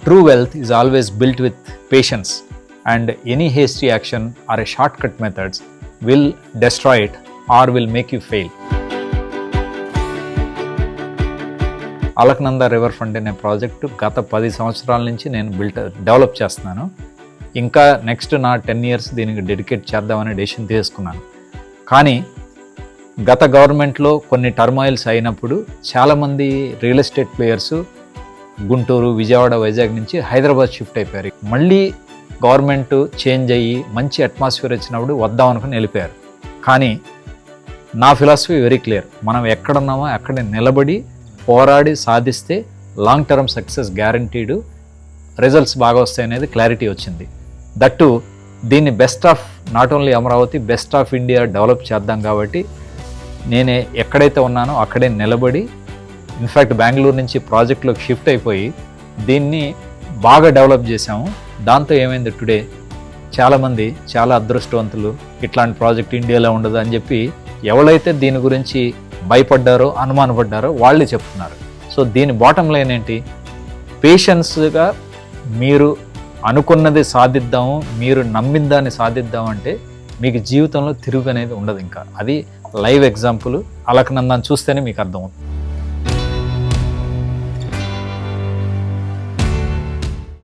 True wealth is always built with patience, and any hasty action or a shortcut methods will destroy it or will make you fail. Alaknanda river fund అనే project గత 10 సంవత్సరాల నుంచి నేను develop చేస్తున్నాను. ఇంకా next నా 10 years దీనికి dedicate చేద్దామని డెసిషన్ తీసుకున్నాను. కానీ గత గవర్నమెంట్లో కొన్ని టర్మాయిల్స్ అయినప్పుడు చాలామంది real estate players Guntur, Vijayawada, Vizag నుంచి హైదరాబాద్ షిఫ్ట్ అయిపోయారు. మళ్ళీ గవర్నమెంట్ చేంజ్ అయ్యి మంచి అట్మాస్ఫియర్ వచ్చినప్పుడు వద్దాం అనుకుని వెళ్ళిపోయారు. కానీ నా ఫిలాసఫీ వెరీ క్లియర్. మనం ఎక్కడున్నామో అక్కడే నిలబడి పోరాడి సాధిస్తే లాంగ్ టర్మ్ సక్సెస్ గ్యారంటీడు, రిజల్ట్స్ బాగా వస్తాయి అనేది క్లారిటీ వచ్చింది. దట్టు దీన్ని best of not only Amaravati, best of India develop చేద్దాం. కాబట్టి నేనే ఎక్కడైతే ఉన్నానో అక్కడే నిలబడి, ఇన్ఫ్యాక్ట్ బెంగళూరు నుంచి ప్రాజెక్టులోకి షిఫ్ట్ అయిపోయి దీన్ని బాగా డెవలప్ చేశాము. దాంతో ఏమైంది, టుడే చాలామంది చాలా అదృష్టవంతులు ఇట్లాంటి ప్రాజెక్ట్ ఇండియాలో ఉండదు అని చెప్పి ఎవరైతే దీని గురించి భయపడ్డారో, అనుమానపడ్డారో వాళ్ళే చెప్తున్నారు. సో దీని బాటమ్ లైన్ ఏంటి, పేషెన్స్గా మీరు అనుకున్నది సాధిద్దాము, మీరు నమ్మిన దాన్ని సాధిద్దాం అంటే మీకు జీవితంలో తిరుగు అనేది ఉండదు. ఇంకా అది లైవ్ ఎగ్జాంపుల్. అలకనందాన్ని చూస్తేనే మీకు అర్థమవుతుంది.